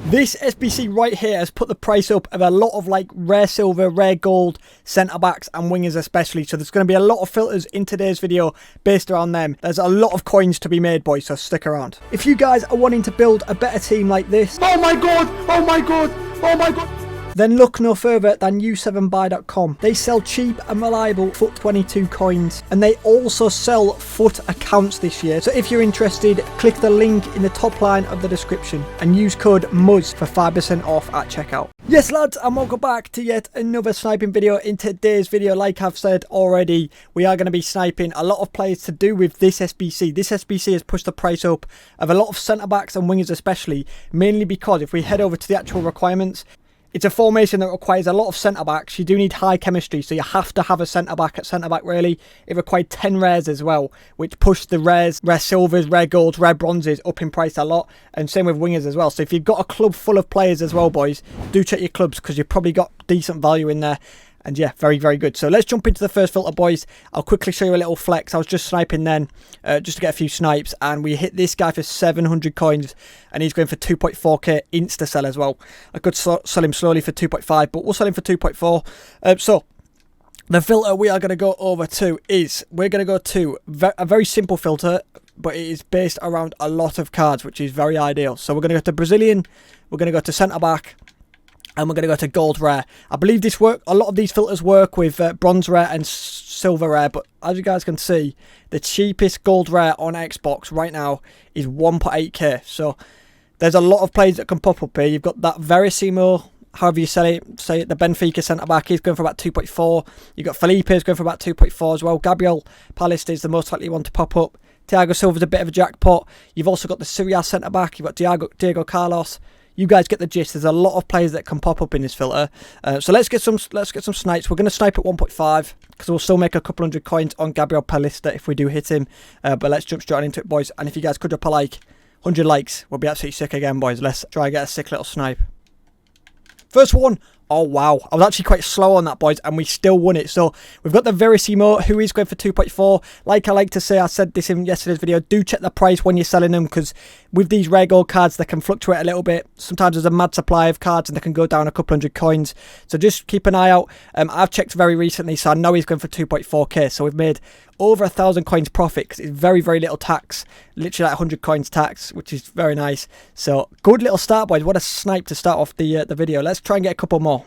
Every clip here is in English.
This SBC right here has put the price up of a lot of like rare silver, rare gold, centre backs and wingers especially. So there's going to be a lot of filters in today's video based around them. There's a lot of coins to be made, boys, so stick around. If you guys are wanting to build a better team like this, oh my god, oh my god, oh my god, then look no further than u7buy.com. They sell cheap and reliable FUT 22 coins, and they also sell FUT accounts this year. So if you're interested, click the link in the top line of the description and use code MUZZ for 5% off at checkout. Yes lads, and welcome back to yet another sniping video. In today's video, like I've said already, we are going to be sniping a lot of players to do with this SBC. This SBC has pushed the price up of a lot of centre backs and wingers especially, mainly because if we head over to the actual requirements, it's a formation that requires a lot of centre-backs. You do need high chemistry, so you have to have a centre-back at centre-back, really. It required 10 rares as well, which pushed the rares, rare silvers, rare golds, rare bronzes up in price a lot. And same with wingers as well. So if you've got a club full of players as well, boys, do check your clubs because you've probably got decent value in there. And yeah, very, very good. So let's jump into the first filter, boys. I'll quickly show you a little flex. I was just sniping then, just to get a few snipes. And we hit this guy for 700 coins. And he's going for 2.4k insta-sell as well. I could sell him slowly for 2.5, but we'll sell him for 2.4. So the filter we are going to go over to is, we're going to go to a very simple filter, but it is based around a lot of cards, which is very ideal. So we're going to go to Brazilian, we're going to go to centre-back, and we're going to go to gold rare. I believe a lot of these filters work with bronze rare and silver rare, but as you guys can see, the cheapest gold rare on Xbox right now is 1.8k. So there's a lot of players that can pop up here. You've got that Verissimo, however you say it, the Benfica centre-back, he's going for about 2.4. You've got Felipe's going for about 2.4 as well. Gabriel Palista is the most likely one to pop up. Thiago Silva's a bit of a jackpot. You've also got the Syria centre-back. You've got Diego Carlos. You guys get the gist. There's a lot of players that can pop up in this filter. So let's get some snipes. We're going to snipe at 1.5 because we'll still make a couple hundred coins on Gabriel Palista if we do hit him. But let's jump straight into it, boys. And if you guys could drop a like, 100 likes, we'll be absolutely sick again, boys. Let's try and get a sick little snipe. First one. Oh, wow. I was actually quite slow on that, boys, and we still won it. So we've got the Verissimo, who is going for 2.4. Like I like to say, I said this in yesterday's video, do check the price when you're selling them, because with these rare gold cards, they can fluctuate a little bit. Sometimes there's a mad supply of cards, and they can go down a couple hundred coins. So just keep an eye out. I've checked very recently, so I know he's going for 2.4k. So we've made over 1,000 coins profit, because it's very, very little tax. Literally like 100 coins tax, which is very nice. So good little start, boys. What a snipe to start off the video. Let's try and get a couple more.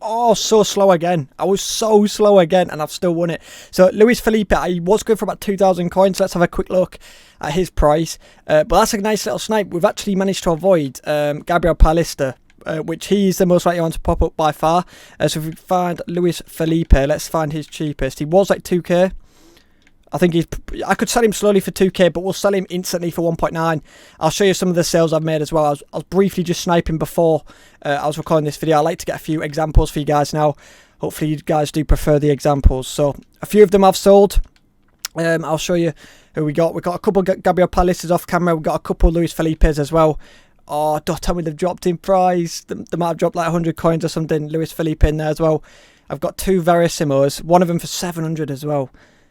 Oh, so slow again. I was so slow again, and I've still won it. So Luis Felipe, I was going for about 2,000 coins. Let's have a quick look at his price. But that's a nice little snipe. We've actually managed to avoid Gabriel Palista, which he's the most likely one to pop up by far. So if we find Luis Felipe, let's find his cheapest. He was like 2k. I think I could sell him slowly for 2k, but we'll sell him instantly for 1.9. I'll show you some of the sales I've made as well. I was briefly just sniping before I was recording this video. I like to get a few examples for you guys now. Hopefully you guys do prefer the examples. So a few of them I've sold. I'll show you who we got. We got a couple Gabriel Palistas off camera. We got a couple Luis Felipes as well. Oh, don't tell me they've dropped in price. They might have dropped like 100 coins or something. Luis Felipe in there as well. I've got two Verissimos. One of them for 700 as well.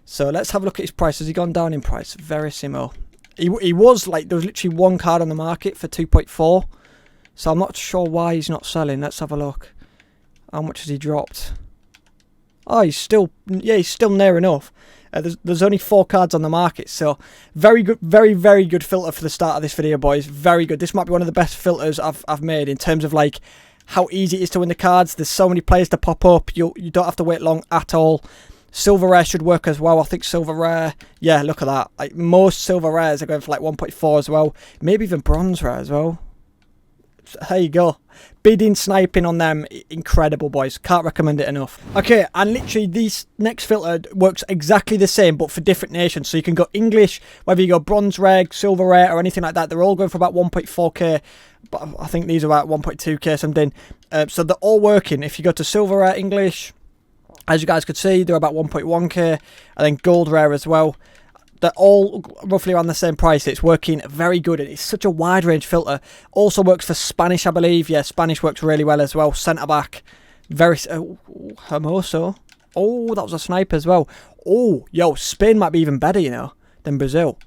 So let's have a look at his price. Has he gone down in price? Verissimo. He was like, there was literally one card on the market for 2.4. So I'm not sure why he's not selling. Let's have a look. How much has he dropped? Oh, he's still near enough. There's only 4 cards on the market. So very good, very, very good filter for the start of this video, boys. Very good. This might be one of the best filters I've made in terms of like how easy it is to win the cards. There's so many players to pop up. You don't have to wait long at all. Silver rare should work as well. I think silver rare, yeah, look at that. Like most silver rares are going for like 1.4 as well. Maybe even bronze rare as well. There you go. Bidding, sniping on them, incredible, boys. Can't recommend it enough. Okay, and literally this next filter works exactly the same, but for different nations. So you can go English, whether you go bronze rare, silver rare, or anything like that. They're all going for about 1.4k. But I think these are about 1.2k something. So they're all working. If you go to silver rare English, as you guys could see, they're about 1.1k, and then gold rare as well. They're all roughly around the same price. It's working very good, and it's such a wide range filter. Also works for Spanish, I believe. Yeah, Spanish works really well as well. Centre back, very Hermoso. Oh, that was a snipe as well. Oh, yo, Spain might be even better, you know, than Brazil.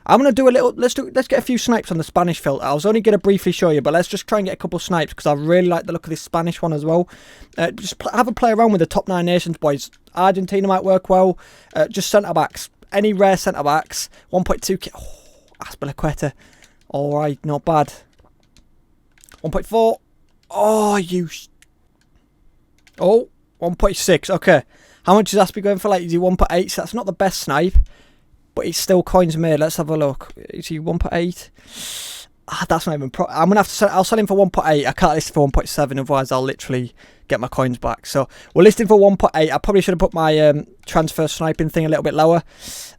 I'm going to do a little, let's get a few snipes on the Spanish filter. I was only going to briefly show you, but let's just try and get a couple snipes because I really like the look of this Spanish one as well. Just have a play around with the top 9 nations, boys. Argentina might work well. Just centre-backs. Any rare centre-backs. 1.2k. Oh, Aspilicueta. Alright, not bad. 1.4. Oh, you... Oh, 1.6. Okay. How much is Aspi going for? Like, is he 1.8? So that's not the best snipe. But it's still coins made. Let's have a look. Is he 1.8? That's not even I'm going to have to sell. I'll sell him for 1.8. I can't list him for 1.7. Otherwise, I'll literally get my coins back. So, we're listing for 1.8. I probably should have put my transfer sniping thing a little bit lower.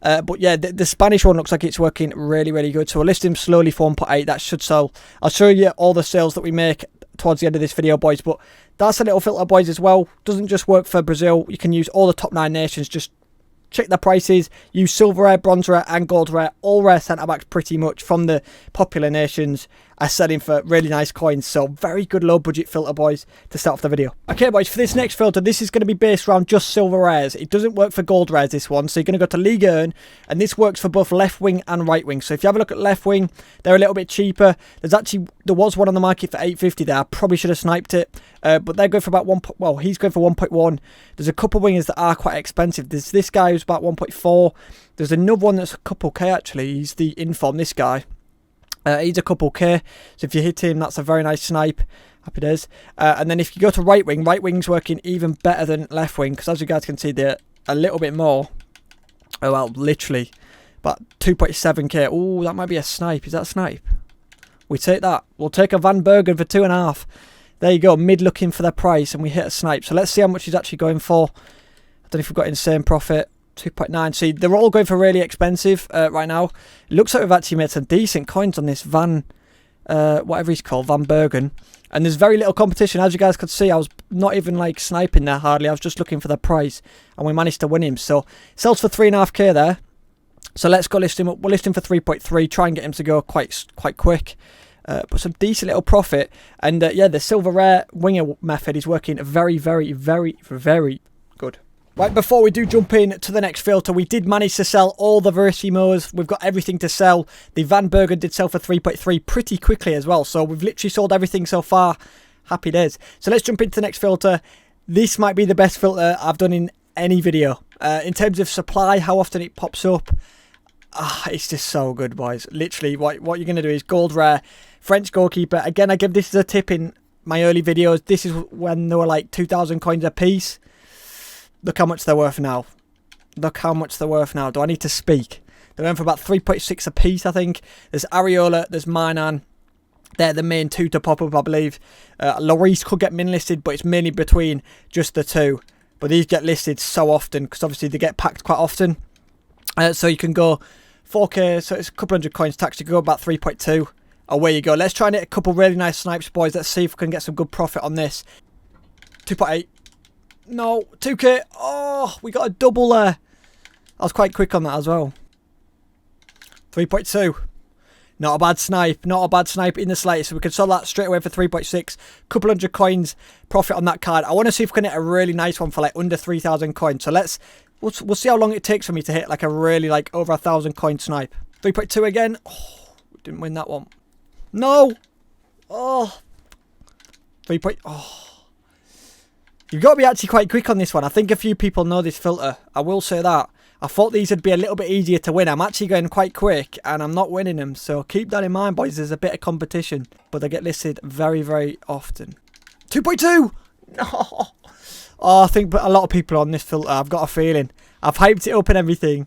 But yeah, the Spanish one looks like it's working really, really good. So, we'll list him slowly for 1.8. That should sell. I'll show you all the sales that we make towards the end of this video, boys. But that's a little filter, boys, as well. Doesn't just work for Brazil. You can use all the top 9 nations. Just check their prices, use silver rare, bronze rare and gold rare. All rare centre backs pretty much from the popular nations are selling for really nice coins. So very good low budget filter, boys, to start off the video. Okay, boys, for this next filter, this is going to be based around just silver rares. It doesn't work for gold rares, this one. So you're going to go to Ligue 1, and this works for both left wing and right wing. So if you have a look at left wing, they're a little bit cheaper. There was one on the market for 850 there. I probably should have sniped it. But they're going for about well, he's going for 1.1. There's a couple wingers that are quite expensive. There's this guy who's about 1.4. There's another one that's a couple K actually. He's the inform, this guy. He's a couple K. So if you hit him, that's a very nice snipe. Happy days. And then if you go to right wing's working even better than left wing. Because as you guys can see, they're a little bit more. Oh, well, literally. But 2.7k. Oh, that might be a snipe. Is that a snipe? We take that. We'll take a Van Bergen for 2.5. There you go, mid looking for their price, and we hit a snipe. So let's see how much he's actually going for. I don't know if we've got insane profit. 2.9. See, they're all going for really expensive right now. It looks like we've actually made some decent coins on this Van, whatever he's called, Van Bergen. And there's very little competition. As you guys could see, I was not even like sniping there hardly. I was just looking for the price, and we managed to win him. So, sells for 3.5k there. So let's go list him up. We'll list him for 3.3. Try and get him to go quite quick. But some decent little profit. And yeah, the silver rare winger method is working very, very, very, very good. Right, before we do jump in to the next filter, we did manage to sell all the Verissimos. We've got everything to sell. The Van Bergen did sell for 3.3 pretty quickly as well. So we've literally sold everything so far. Happy days. So let's jump into the next filter. This might be the best filter I've done in any video. In terms of supply, how often it pops up. It's just so good, boys. Literally, what you're going to do is gold rare, French goalkeeper. Again, I give this as a tip in my early videos. This is when they were like 2,000 coins a piece. Look how much they're worth now. Look how much they're worth now. Do I need to speak? They're going for about 3.6 a piece, I think. There's Areola, there's Mainan. They're the main two to pop up, I believe. Lloris could get min listed, but it's mainly between just the two. But these get listed so often because obviously they get packed quite often. So you can go 4k, so it's a couple hundred coins tax. You can go about 3.2. Away you go. Let's try and hit a couple really nice snipes, boys. Let's see if we can get some good profit on this. 2.8. No, 2k. Oh, we got a double there. I was quite quick on that as well. 3.2. Not a bad snipe. Not a bad snipe in the slightest. So we can sell that straight away for 3.6. Couple hundred coins profit on that card. I want to see if we can hit a really nice one for like under 3,000 coins. So we'll see how long it takes for me to hit like a really like over 1,000 coin snipe. 3.2 again. Oh, we didn't win that one. No. Oh. 3. Oh. You've got to be actually quite quick on this one. I think a few people know this filter. I will say that. I thought these would be a little bit easier to win. I'm actually going quite quick and I'm not winning them. So keep that in mind, boys. There's a bit of competition. But they get listed very, very often. 2.2! No! Oh, I think a lot of people on this filter. I've got a feeling. I've hyped it up and everything.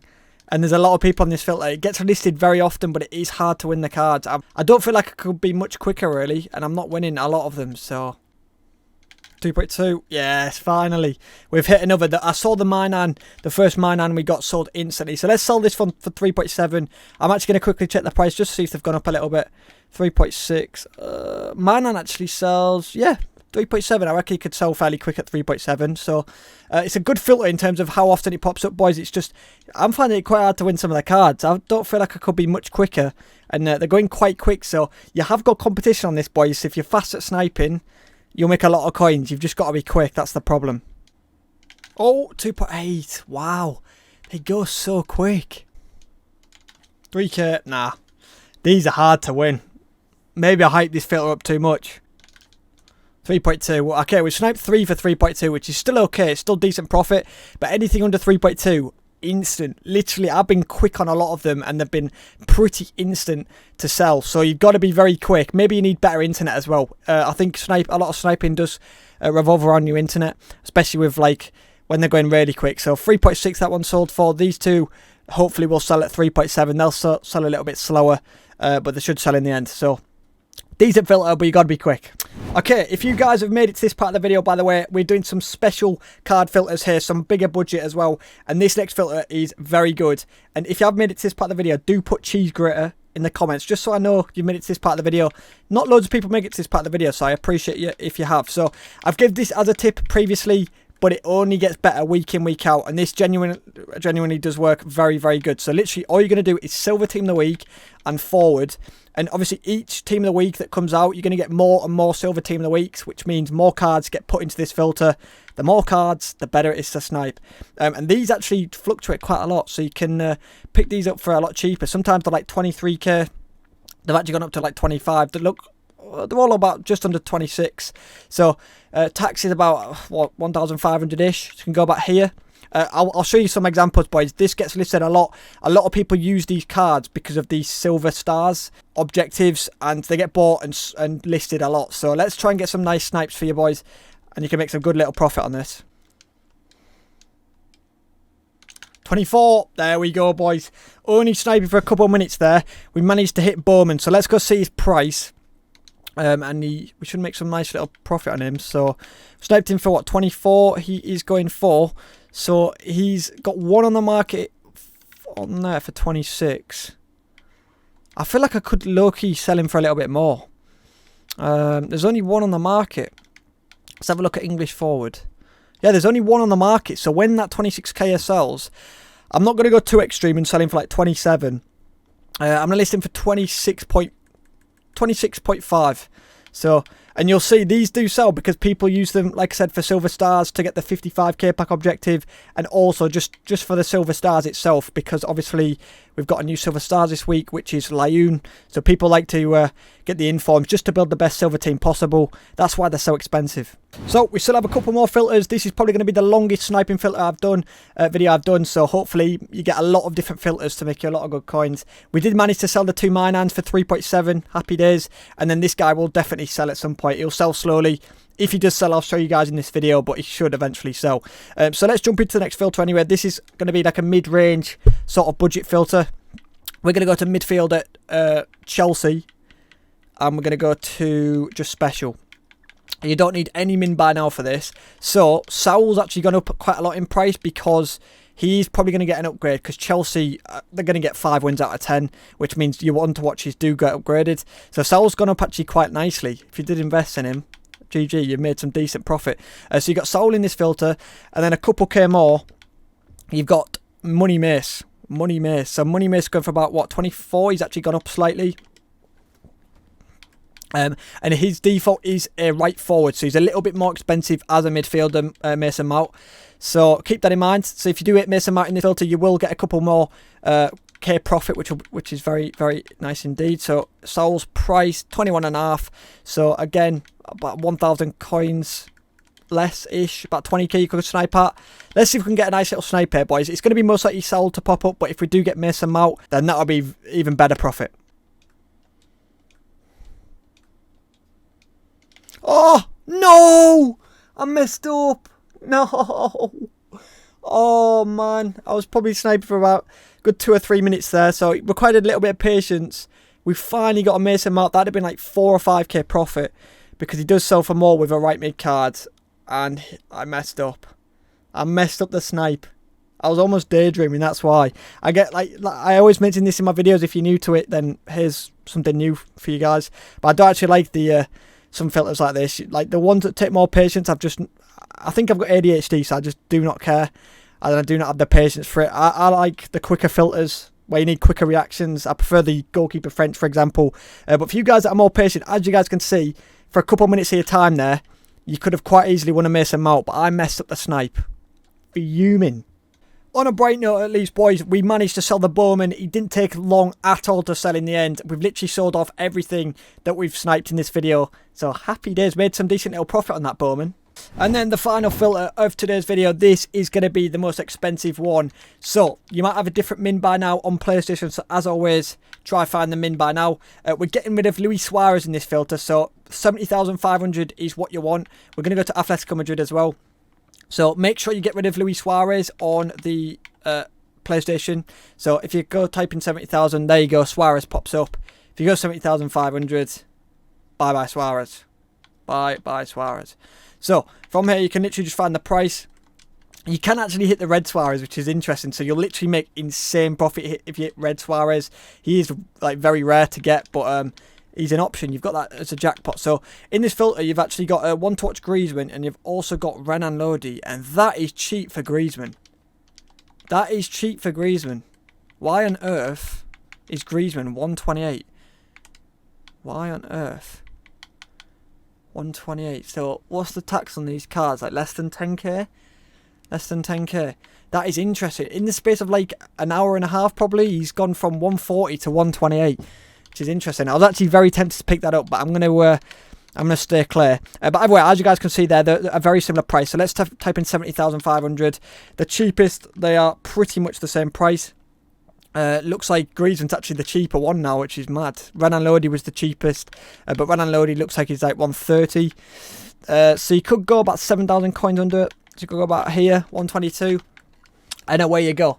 And there's a lot of people on this filter. It gets listed very often, but it is hard to win the cards. I don't feel like I could be much quicker, really. And I'm not winning a lot of them, so... 2.2. Yes, finally. We've hit another. I saw the Mainan, the first Mainan we got sold instantly. So let's sell this one for 3.7. I'm actually going to quickly check the price just to see if they've gone up a little bit. 3.6. Mainan actually sells, yeah, 3.7. I reckon you could sell fairly quick at 3.7. So it's a good filter in terms of how often it pops up, boys. It's just, I'm finding it quite hard to win some of the cards. I don't feel like I could be much quicker. And they're going quite quick. So you have got competition on this, boys. If you're fast at sniping, you'll make a lot of coins. You've just got to be quick. That's the problem. Oh, 2.8. Wow. They go so quick. 3k, nah. These are hard to win. Maybe I hyped this filter up too much. 3.2. Okay, we sniped 3 for 3.2, which is still okay. It's still decent profit. But anything under 3.2, instant. Literally, I've been quick on a lot of them, and they've been pretty instant to sell. So you've got to be very quick. Maybe you need better internet as well. I think a lot of sniping does revolve around your internet, especially with like when they're going really quick. So 3.6 that one sold for. These two hopefully will sell at 3.7. They'll sell a little bit slower, but they should sell in the end. So decent filter, but you got to be quick. Okay, if you guys have made it to this part of the video, by the way, we're doing some special card filters here, some bigger budget as well. And this next filter is very good. And if you have made it to this part of the video, do put cheese grater in the comments, just so I know you've made it to this part of the video. Not loads of people make it to this part of the video, so I appreciate you if you have. So I've given this as a tip previously, but it only gets better week in, week out. And this genuinely does work very, very good. So literally all you're going to do is silver team of the week and forward. And obviously each team of the week that comes out, you're going to get more and more silver team of the weeks, which means more cards get put into this filter. The more cards, the better it is to snipe. And these actually fluctuate quite a lot. So you can pick these up for a lot cheaper. Sometimes they're like 23k. They've actually gone up to like 25. They're all about just under 26. So tax is about, what, 1,500-ish. So you can go back here. I'll show you some examples, boys. This gets listed a lot. A lot of people use these cards because of these silver stars objectives, and they get bought and listed a lot. So let's try and get some nice snipes for you, boys, and you can make some good little profit on this. 24. There we go, boys. Only sniping for a couple of minutes there. We managed to hit Bowman. So let's go see his price. And we should make some nice little profit on him. So sniped him for what, 24? He is going for. So he's got one on the market on there for 26. I feel like I could low-key sell him for a little bit more. There's only one on the market. Let's have a look at English forward. Yeah, there's only one on the market. So when that 26k sells, I'm not going to go too extreme and sell him for like 27. I'm going to list him for 26.5. So, and you'll see these do sell because people use them, like I said, for silver stars to get the 55k pack objective, and also just for the silver stars itself, because obviously we've got a new silver stars this week, which is Lyoun. So people like to get the informs just to build the best silver team possible. That's why they're so expensive. So we still have a couple more filters. This is probably going to be the longest sniping filter I've done, video I've done. So hopefully you get a lot of different filters to make you a lot of good coins. We did manage to sell the 2 mine hands for 3.7. Happy days. And then this guy will definitely sell at some point. He'll sell slowly. If he does sell, I'll show you guys in this video, but he should eventually sell. So let's jump into the next filter anyway. This is going to be like a mid-range sort of budget filter. We're going to go to midfield at Chelsea, and we're going to go to just special. You don't need any min buy now for this. So Saul's actually gone up quite a lot in price because he's probably going to get an upgrade, because Chelsea, they're going to get 5 wins out of 10, which means your want to watches do get upgraded. So Saul's gone up actually quite nicely. If you did invest in him, GG, you've made some decent profit. So you've got Saul in this filter, and then a couple K more, you've got Money Mace. Money Mace. So Money Mace going for about, what, 24? He's actually gone up slightly. And his default is a right forward, so he's a little bit more expensive as a midfielder, Mason Mount. So keep that in mind. So if you do hit Mason Mount in the filter, you will get a couple more K profit, which is very, very nice indeed. So Saul's price 21.5. So again, about 1,000 coins less-ish, about 20k you could snipe at. Let's see if we can get a nice little snipe here, boys. It's going to be most likely Saul to pop up, but if we do get Mason Mount, then that'll be even better profit. Oh, no! I messed up. No. Oh, man. I was probably sniping for about a good 2 or 3 minutes there, so it required a little bit of patience. We finally got a Mason Mount. That'd have been like 4 or 5k profit, because he does sell for more with a right mid card, and I messed up. I messed up the snipe. I was almost daydreaming, that's why. I get like I always mention this in my videos. If you're new to it, then here's something new for you guys. But I don't actually like the some filters like this, like the ones that take more patience. I think I've got ADHD, so I just do not care, and I do not have the patience for it. I like the quicker filters where you need quicker reactions. I prefer the goalkeeper French, for example. But for you guys that are more patient, as you guys can see, for a couple of minutes of your time there, you could have quite easily won a Mason Mount, but I messed up the snipe. Fuming. on a bright note, at least, boys, we managed to sell the Bowman. He didn't take long at all to sell in the end. We've literally sold off everything that we've sniped in this video. So happy days, made some decent little profit on that Bowman. And then the final filter of today's video, this is going to be the most expensive one. So you might have a different min by now on PlayStation, so as always, try find the min by now. We're getting rid of Luis Suarez in this filter, so 70,500 is what you want. We're going to go to Atletico Madrid as well. So make sure you get rid of Luis Suarez on the PlayStation. So if you go type in 70,000, there you go, Suarez pops up. If you go 70,500, bye-bye Suarez. Bye-bye Suarez. So from here, you can literally just find the price. You can actually hit the red Suarez, which is interesting. So you'll literally make insane profit if you hit red Suarez. He is like very rare to get, but he's an option. You've got that as a jackpot. So in this filter, you've actually got a one-touch Griezmann, and you've also got Renan Lodi, and that is cheap for Griezmann. That is cheap for Griezmann. Why on earth is Griezmann 128? Why on earth? 128. So what's the tax on these cards? Like less than 10k? Less than 10k. That is interesting. In the space of like an hour and a half, probably, he's gone from 140 to 128, which is interesting. I was actually very tempted to pick that up, but I'm gonna stay clear. But anyway, as you guys can see there, they're a very similar price. So let's type in 70,500. The cheapest, they are pretty much the same price. Looks like Griezmann's actually the cheaper one now, which is mad. Renan Lodi was the cheapest, but Renan Lodi looks like he's like 130. So you could go about 7,000 coins under it. So you could go about here, 122. And away you go.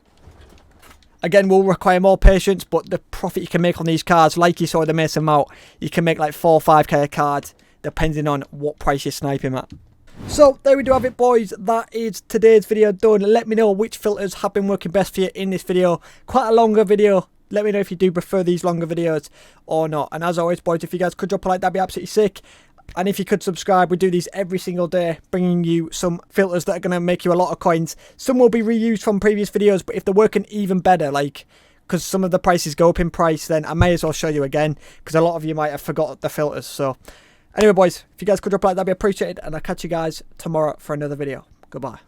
Again, will require more patience, but the profit you can make on these cards, like you saw the Mason Mount, you can make like 4 or 5k a card, depending on what price you snipe him at. So there we do have it, boys. That is today's video done. Let me know which filters have been working best for you in this video. Quite a longer video. Let me know if you do prefer these longer videos or not. And as always, boys, if you guys could drop a like, that'd be absolutely sick. And if you could subscribe, we do these every single day, bringing you some filters that are going to make you a lot of coins. Some will be reused from previous videos, but if they're working even better, like, because some of the prices go up in price, then I may as well show you again, because a lot of you might have forgot the filters. So anyway, boys, if you guys could drop a like, that'd be appreciated, and I'll catch you guys tomorrow for another video. Goodbye.